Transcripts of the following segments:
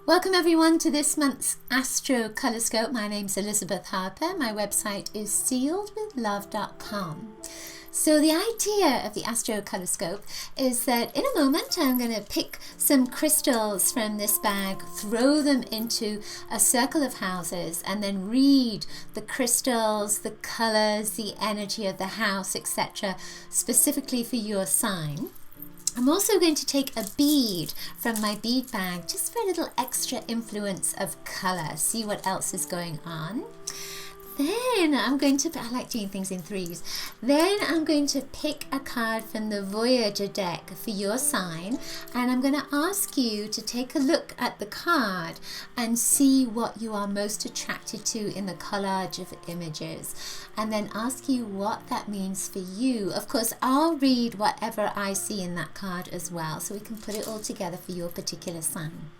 Welcome everyone to this month's Astrocolorscope. My name's Elizabeth Harper. My website is sealedwithlove.com. So the idea of the Astrocolorscope is that in a moment I'm going to pick some crystals from this bag, throw them into a circle of houses, and then read the crystals, the colors, the energy of the house, etc., specifically for your sign. I'm also going to take a bead from my bead bag just for a little extra influence of color, see what else is going on. Then I like doing things in threes. Then I'm going to pick a card from the Voyager deck for your sign, and I'm going to ask you to take a look at the card and see what you are most attracted to in the collage of images, and then ask you what that means for you. Of course, I'll read whatever I see in that card as well, so we can put it all together for your particular sign.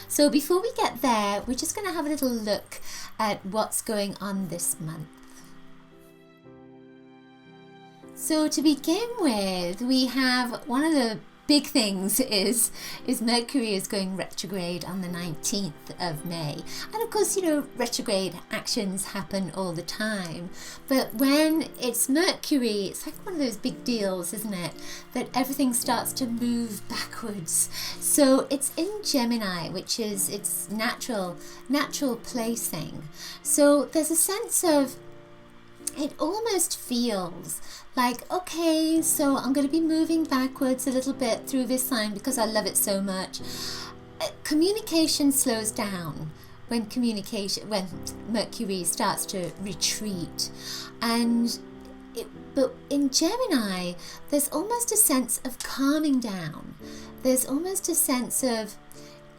So before we get there, we're just going to have a little look at what's going on this month. So to begin with, we have one of the big things is Mercury is going retrograde on the 19th of May. And of course, retrograde actions happen all the time. But when it's Mercury, it's like one of those big deals, isn't it? That everything starts to move backwards. So it's in Gemini, which is its natural placing. So there's a sense of, it almost feels like, okay, so I'm going to be moving backwards a little bit through this sign because I love it so much. Communication slows down when Mercury starts to retreat. But in Gemini, there's almost a sense of calming down. There's almost a sense of,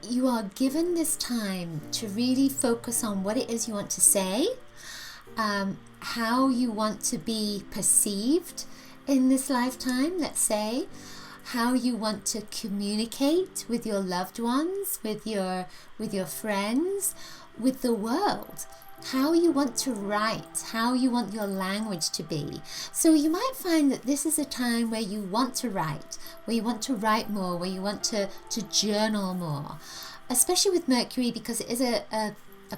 you are given this time to really focus on what it is you want to say, how you want to be perceived in this lifetime, let's say, how you want to communicate with your loved ones, with your friends, with the world, how you want to write, how you want your language to be. So you might find that this is a time where you want to write, where you want to write more, where you want to journal more, especially with Mercury, because it is a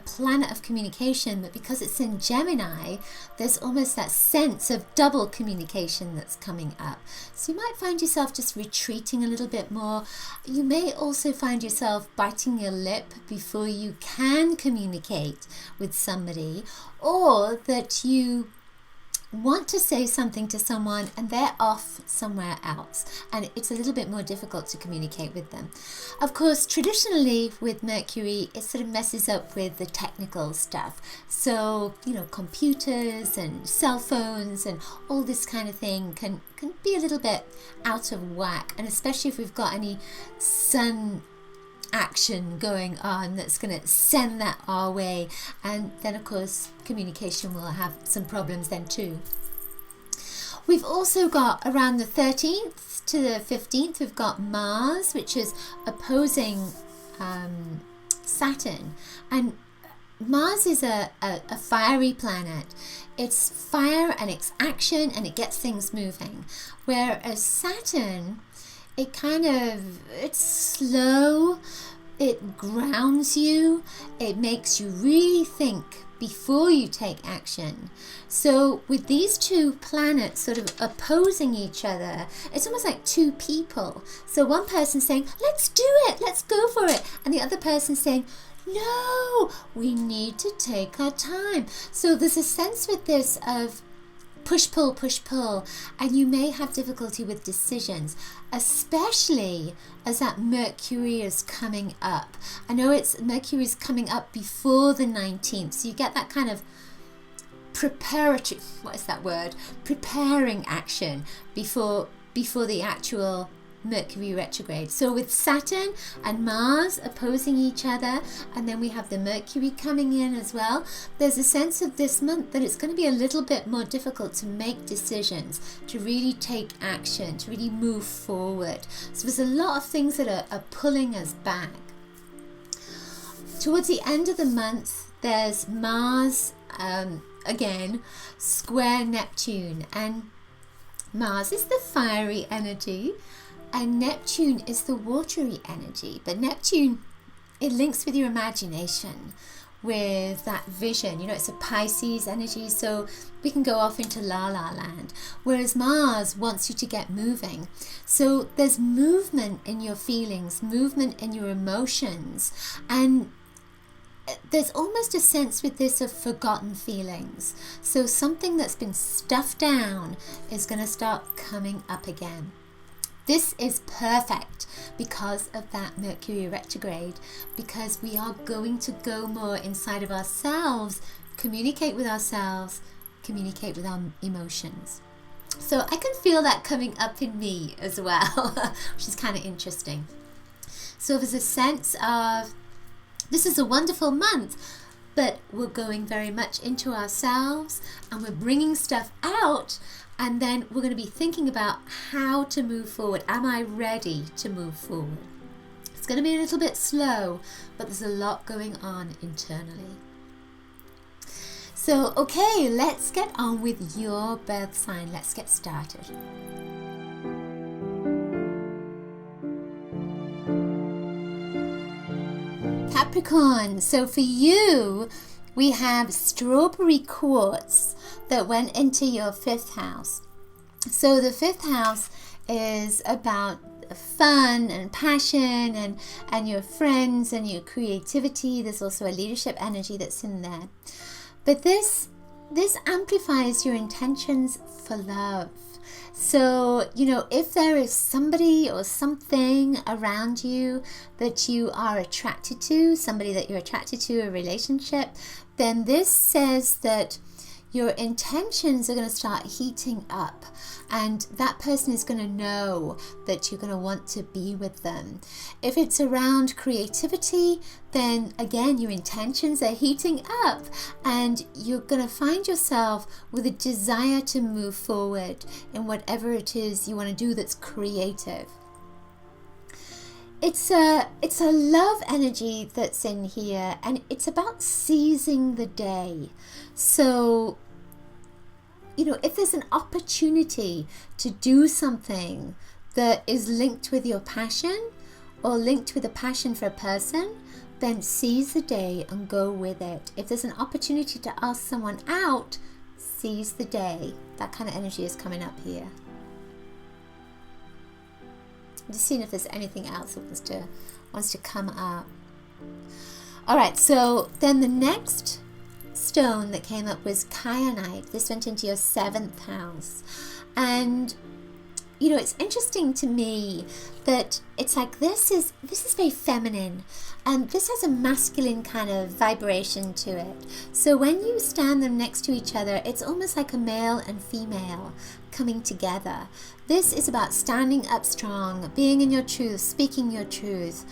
planet of communication, but because it's in Gemini, there's almost that sense of double communication that's coming up. So you might find yourself just retreating a little bit more. You may also find yourself biting your lip before you can communicate with somebody, or that you want to say something to someone and they're off somewhere else, and it's a little bit more difficult to communicate with them. Of course, traditionally with Mercury, it sort of messes up with the technical stuff. So, computers and cell phones and all this kind of thing can be a little bit out of whack, and especially if we've got any sun action going on that's going to send that our way, and then of course communication will have some problems then too. We've also got around the 13th to the 15th, we've got Mars, which is opposing Saturn, and Mars is a fiery planet. It's fire and it's action and it gets things moving, whereas Saturn, it's slow, it grounds you, it makes you really think before you take action. So with these two planets sort of opposing each other, it's almost like two people. So one person saying, let's do it, let's go for it, and the other person saying, no, we need to take our time. So there's a sense with this of push, pull, and you may have difficulty with decisions, especially as that Mercury is coming up. I know Mercury is coming up before the 19th, so you get that kind of preparing action before the actual Mercury retrograde. So with Saturn and Mars opposing each other, and then we have the Mercury coming in as well, there's a sense of this month that it's going to be a little bit more difficult to make decisions, to really take action, to really move forward. So there's a lot of things that are pulling us back. Towards the end of the month, there's Mars again square Neptune, and Mars is the fiery energy and Neptune is the watery energy, but Neptune it links with your imagination, with that vision. You know, it's a Pisces energy, so we can go off into la la land, whereas Mars wants you to get moving. So there's movement in your feelings, movement in your emotions, and there's almost a sense with this of forgotten feelings. So something that's been stuffed down is going to start coming up again. This is perfect because of that Mercury retrograde, because we are going to go more inside of ourselves, communicate with ourselves, communicate with our emotions. So I can feel that coming up in me as well, which is kind of interesting. So there's a sense of, this is a wonderful month, but we're going very much into ourselves and we're bringing stuff out. And then we're going to be thinking about how to move forward. Am I ready to move forward? It's going to be a little bit slow, but there's a lot going on internally. So, okay, let's get on with your birth sign. Let's get started. Capricorn. So for you, we have strawberry quartz that went into your 5th house. So the 5th house is about fun and passion and your friends and your creativity. There's also a leadership energy that's in there. But this amplifies your intentions for love. So, you know, if there is somebody or something around you that you are attracted to, somebody that you're attracted to, a relationship, then this says that your intentions are going to start heating up, and that person is going to know that you're going to want to be with them. If it's around creativity, then again, your intentions are heating up and you're going to find yourself with a desire to move forward in whatever it is you want to do that's creative. It's a love energy that's in here, and it's about seizing the day. So, you know, if there's an opportunity to do something that is linked with your passion or linked with a passion for a person, then seize the day and go with it. If there's an opportunity to ask someone out, seize the day. That kind of energy is coming up here. I'm just seeing if there's anything else that wants to come up. All right, so then the next stone that came up was kyanite. This went into your 7th house. And you know, it's interesting to me that it's like this is very feminine, and this has a masculine kind of vibration to it. So when you stand them next to each other, it's almost like a male and female coming together. This is about standing up strong, being in your truth, speaking your truth,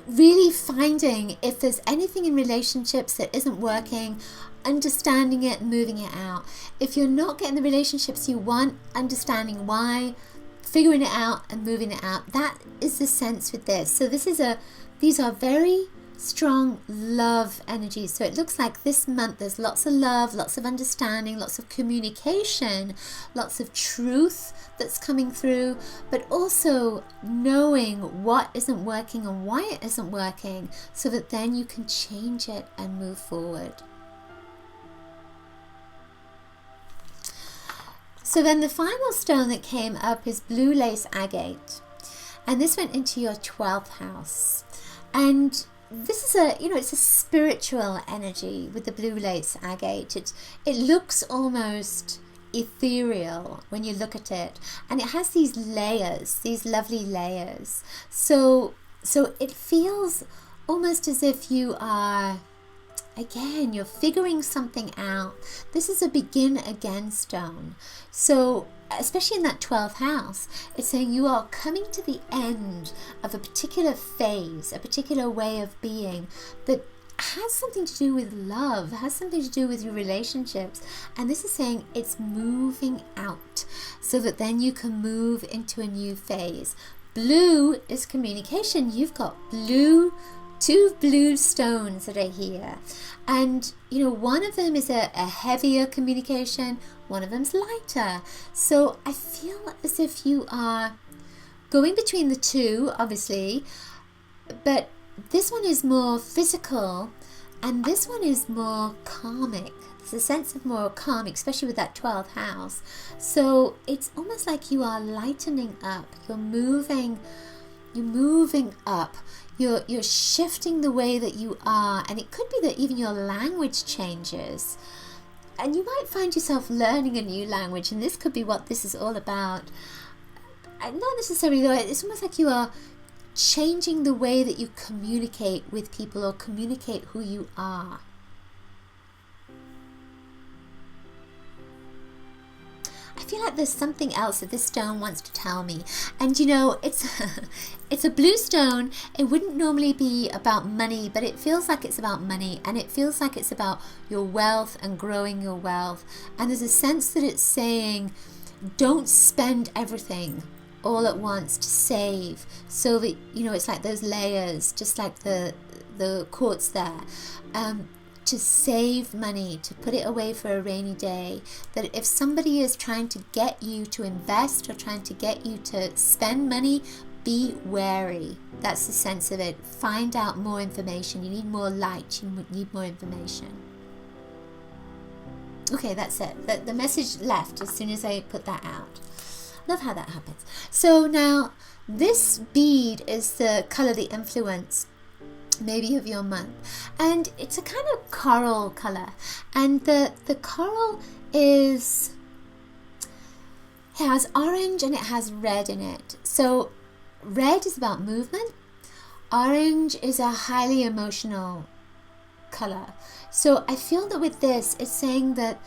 really finding if there's anything in relationships that isn't working, understanding it and moving it out. If you're not getting the relationships you want, understanding why, figuring it out and moving it out. That is the sense with this. So these are very strong love energies. So it looks like this month there's lots of love, lots of understanding, lots of communication, lots of truth that's coming through, but also knowing what isn't working and why it isn't working, so that then you can change it and move forward. So then the final stone that came up is blue lace agate, and this went into your 12th house. And this is it's a spiritual energy with the blue lace agate. It looks almost ethereal when you look at it, and it has these layers, these lovely layers. So it feels almost as if you are, again, you're figuring something out. This is a begin again stone. So especially in that 12th house, it's saying you are coming to the end of a particular phase, a particular way of being that has something to do with love, has something to do with your relationships. And this is saying it's moving out so that then you can move into a new phase. Blue is communication. You've got two blue stones that are here, and one of them is a heavier communication, one of them's lighter. So I feel as if you are going between the two, obviously, but this one is more physical, and this one is more karmic. There's a sense of more calm, especially with that 12th house. So it's almost like you are lightening up. You're moving up. You're shifting the way that you are, and it could be that even your language changes. And you might find yourself learning a new language, and this could be what this is all about. And not necessarily though, it's almost like you are changing the way that you communicate with people or communicate who you are. I feel like there's something else that this stone wants to tell me. And you know, it's a blue stone. It wouldn't normally be about money, but it feels like it's about money, and it feels like it's about your wealth and growing your wealth. And there's a sense that it's saying, don't spend everything all at once, to save, so that, you know, it's like those layers, just like the quartz there, to save money, to put it away for a rainy day. That if somebody is trying to get you to invest or trying to get you to spend money, be wary. That's the sense of it. Find out more information. You need more light. You need more information. Okay, that's it. The message left as soon as I put that out. Love how that happens. So now this bead is the color, the influence maybe of your month, and it's a kind of coral color, and the coral has orange and it has red in it. So red is about movement, orange is a highly emotional color. So I feel that with this, it's saying that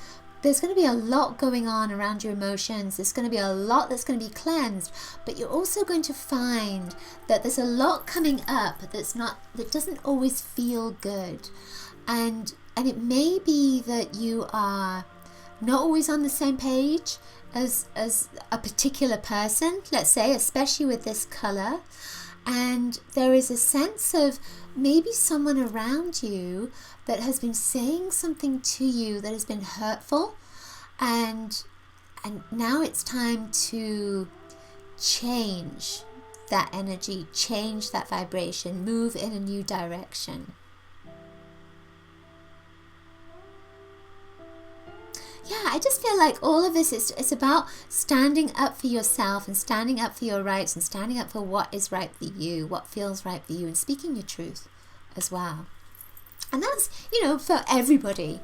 there's going to be a lot going on around your emotions. There's going to be a lot that's going to be cleansed, but you're also going to find that there's a lot coming up that doesn't always feel good. And it may be that you are not always on the same page as a particular person, let's say, especially with this color. And there is a sense of maybe someone around you that has been saying something to you that has been hurtful, and now it's time to change that energy, change that vibration, move in a new direction. Yeah, I just feel like all of this it's about standing up for yourself and standing up for your rights and standing up for what is right for you, what feels right for you, and speaking your truth as well. And that's, you know, for everybody,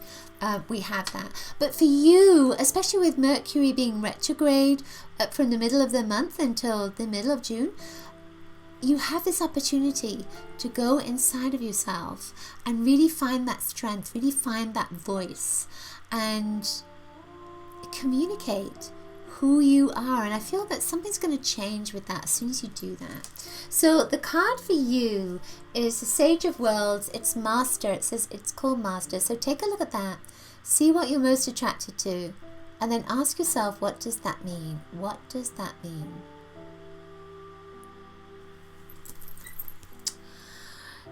we have that. But for you, especially with Mercury being retrograde from the middle of the month until the middle of June, you have this opportunity to go inside of yourself and really find that strength, really find that voice, and communicate who you are. And I feel that something's going to change with that as soon as you do that. So the card for you is the Sage of Worlds. It's Master. It says it's called Master. So take a look at that. See what you're most attracted to. And then ask yourself, what does that mean? What does that mean?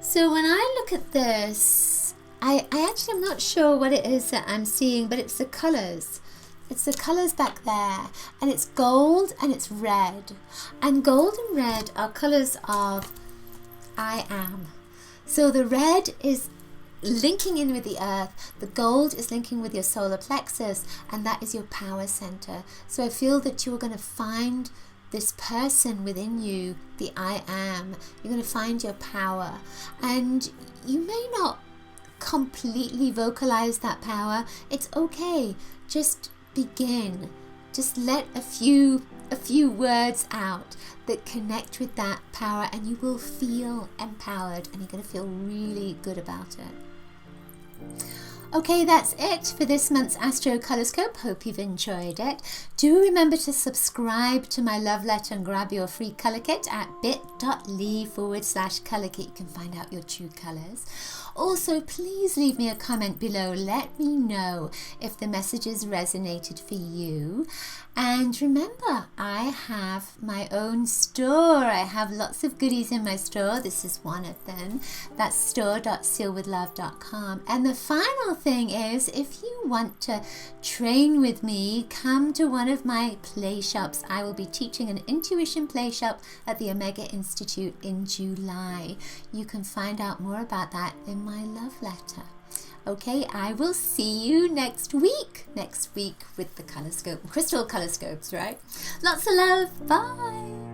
So when I look at this, I actually am not sure what it is that I'm seeing, but it's the colors. It's the colors back there, and it's gold and it's red. And gold and red are colors of I am. So the red is linking in with the earth, the gold is linking with your solar plexus, and that is your power center. So I feel that you're going to find this person within you, the I am. You're going to find your power, and you may not completely vocalize that power. It's okay. Just begin. Just let a few words out that connect with that power, and you will feel empowered, and you're going to feel really good about it. Okay, that's it for this month's Astrocolorscope. Hope you've enjoyed it. Do remember to subscribe to my love letter and grab your free colour kit at bit.ly/colour kit. You can find out your true colours. Also, please leave me a comment below. Let me know if the messages resonated for you. And remember, I have my own store. I have lots of goodies in my store. This is one of them. That's store.sealedwithlove.com. And the final thing is, if you want to train with me, come to one of my play shops. I will be teaching an intuition play shop at the Omega Institute in July. You can find out more about that in my love letter. Okay, I will see you next week with the Colorscope, crystal Colorscopes, right? Lots of love. Bye.